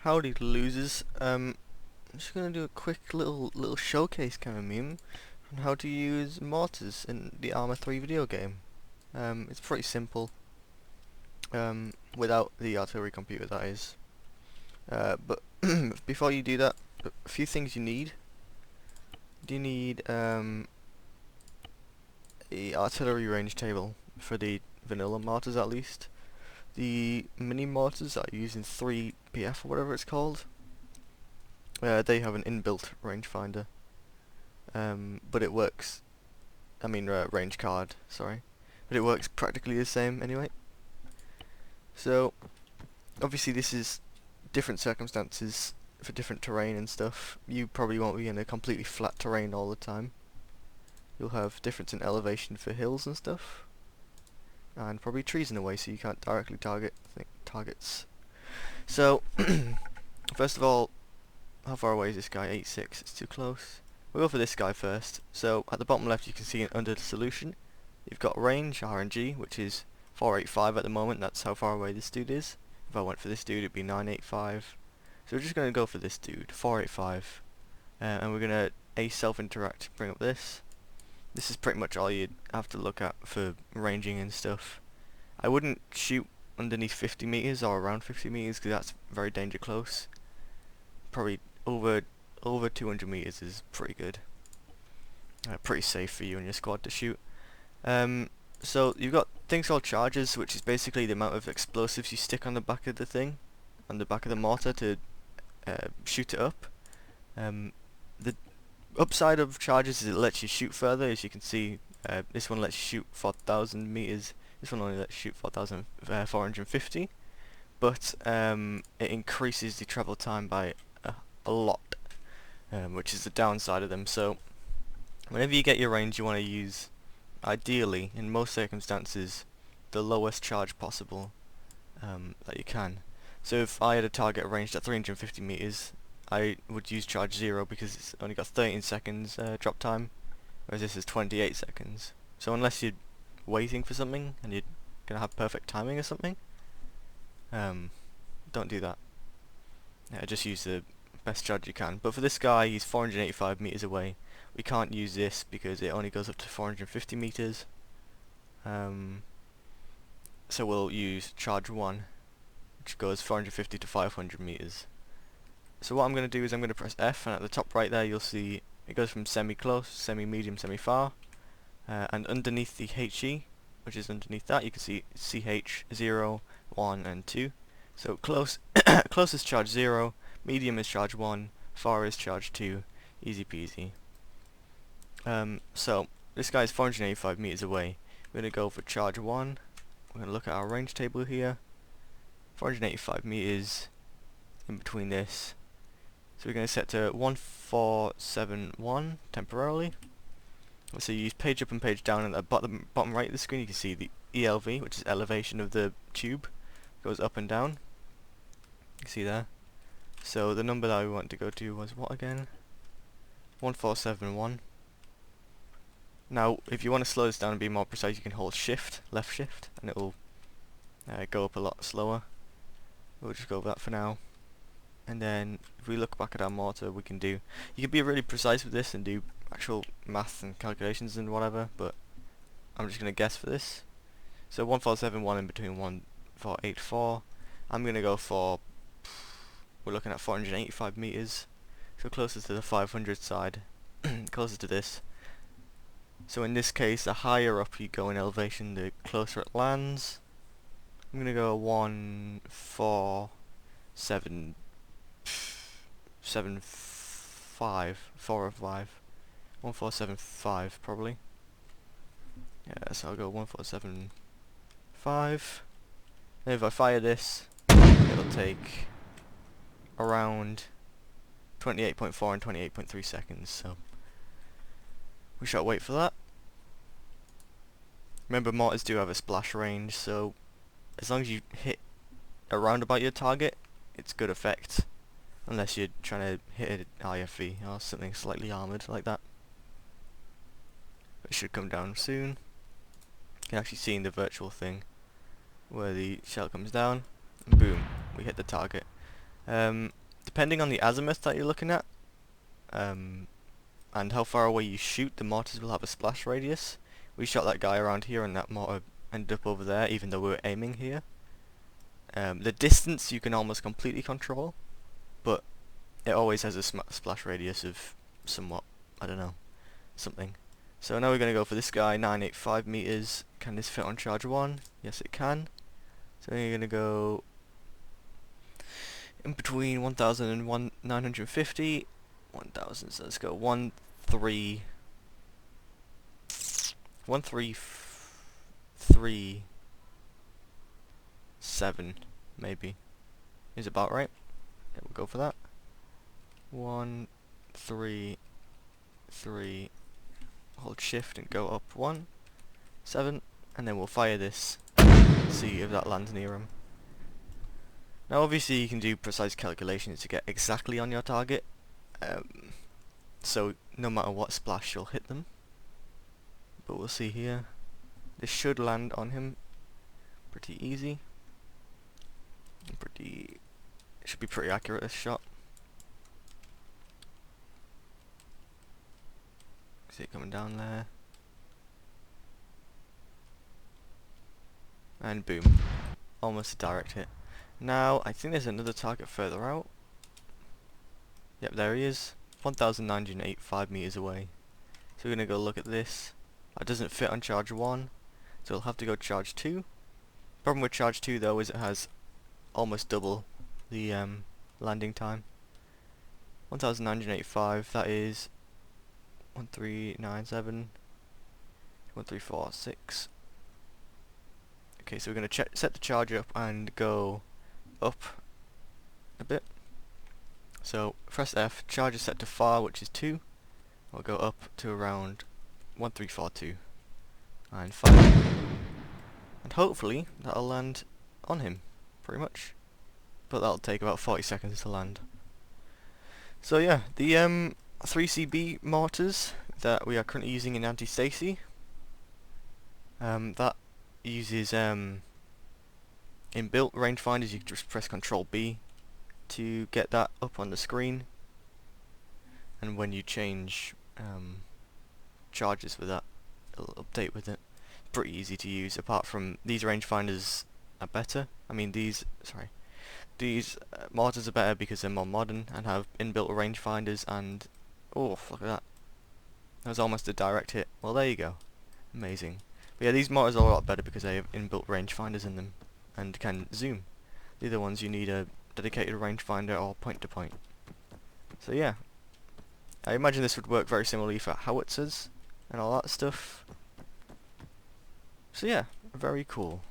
Howdy losers. I'm just gonna do a quick little showcase kind of meme on how to use mortars in the Arma 3 video game. It's pretty simple. Without the artillery computer, that is. But before you do that, a few things you need. You need a artillery range table for the vanilla mortars at least. The mini mortars are using 3PF or whatever it's called. They have an inbuilt rangefinder, but it works. I mean, range card. Sorry, but it works practically the same anyway. So, obviously, this is different circumstances for different terrain and stuff. You probably won't be in a completely flat terrain all the time. You'll have difference in elevation for hills and stuff, and probably trees in the way, so you can't directly target targets. So, first of all, how far away is this guy? 8.6. It's too close. We'll go for this guy first. So at the bottom left, you can see under the solution, you've got range RNG, which is 485 at the moment. That's how far away this dude is. If I went for this dude, it'd be 985. So we're just going to go for this dude, 485, and we're going to self-interact. Bring up this. This is pretty much all you'd have to look at for ranging and stuff. I wouldn't shoot underneath 50 meters or around 50 meters because that's very danger close. Probably over 200 meters is pretty good. Pretty safe for you and your squad to shoot. So you've got things called charges, which is basically the amount of explosives you stick on the back of the thing, on the back of the mortar to shoot it up. The upside of charges is it lets you shoot further. As you can see, this one lets you shoot 4,000 meters. This one only lets you shoot 4,450. But it increases the travel time by a lot, which is the downside of them. So whenever you get your range, you want to use, ideally, in most circumstances, the lowest charge possible that you can. So if I had a target ranged at 350 meters, I would use charge 0 because it's only got 13 seconds drop time, whereas this is 28 seconds. So unless you're waiting for something and you're gonna have perfect timing or something, don't do that. Just use the best charge you can. But for this guy, he's 485 meters away. We can't use this because it only goes up to 450 meters. So we'll use charge 1, which goes 450 to 500 meters. So what I'm going to do is I'm going to press F, and at the top right there you'll see it goes from semi-close, semi-medium, semi-far, and underneath the HE, which is underneath that, you can see CH 0, 1 and 2. So close close is charge 0, medium is charge 1, far is charge 2, easy peasy. So this guy is 485 meters away. We're going to go for charge 1. We're going to look at our range table here. 485 meters in between this. So we're going to set to 1471 temporarily. So you use page up and page down, and at the bottom right of the screen you can see the ELV, which is elevation of the tube, goes up and down. You see there. So the number that we want to go to was what again? 1471. Now if you want to slow this down and be more precise, you can hold shift, left shift, and it will go up a lot slower. We'll just go with that for now. And then if we look back at our mortar, you can be really precise with this and do actual math and calculations and whatever, but I'm just going to guess for this. So 1471 in between 1484. I'm going to go for, we're looking at 485 meters, so closest to the 500 side, closer to this. So in this case, the higher up you go in elevation, the closer it lands. I'm going to go 1475, 1475 probably. Yeah, so I'll go 1475. And if I fire this, it'll take around 28.4 and 28.3 seconds, so we shall wait for that. Remember, mortars do have a splash range, so as long as you hit around about your target, it's good effect. Unless you're trying to hit an IFV or something slightly armoured like that. It should come down soon. You can actually see in the virtual thing where the shell comes down, and boom, we hit the target. Depending on the azimuth that you're looking at, and how far away you shoot, the mortars will have a splash radius. We shot that guy around here and that mortar ended up over there, even though we were aiming here. The distance you can almost completely control, but it always has a splash radius of somewhat, I don't know, something. So now we're going to go for this guy, 985 meters. Can this fit on charge 1? Yes it can. So you're going to go in between 1000 and 950. 1000, so let's go 1337 maybe. Is about right. Yeah, we'll go for that. 133, hold shift and go up 1, 7, and then we'll fire this, see if that lands near him. Now obviously you can do precise calculations to get exactly on your target, so no matter what splash you'll hit them, but we'll see here. This should land on him pretty easy. It should be pretty accurate, this shot. See it coming down there. And boom. Almost a direct hit. Now, I think there's another target further out. Yep, there he is. 1985 meters away. So we're going to go look at this. That doesn't fit on charge 1, so we'll have to go charge 2. Problem with charge 2 though is it has almost double the landing time. 1985, that is 1397, 1346. Okay, so we're going to set the charge up and go up a bit. So press F, charge is set to far, which is 2. We'll go up to around 1342 and fire. And hopefully that'll land on him, pretty much. But that'll take about 40 seconds to land. So yeah, the 3CB mortars that we are currently using in anti-stacy, that uses inbuilt rangefinders. You can just press Control B to get that up on the screen, and when you change charges with that, it'll update with it. Pretty easy to use, apart from these rangefinders are better. I mean these mortars are better because they're more modern and have inbuilt rangefinders, and oh, look at that. That was almost a direct hit. Well, there you go. Amazing. But yeah, these mortars are a lot better because they have inbuilt rangefinders in them and can zoom. The other ones you need a dedicated rangefinder or point-to-point. So yeah, I imagine this would work very similarly for howitzers and all that stuff. So yeah, very cool.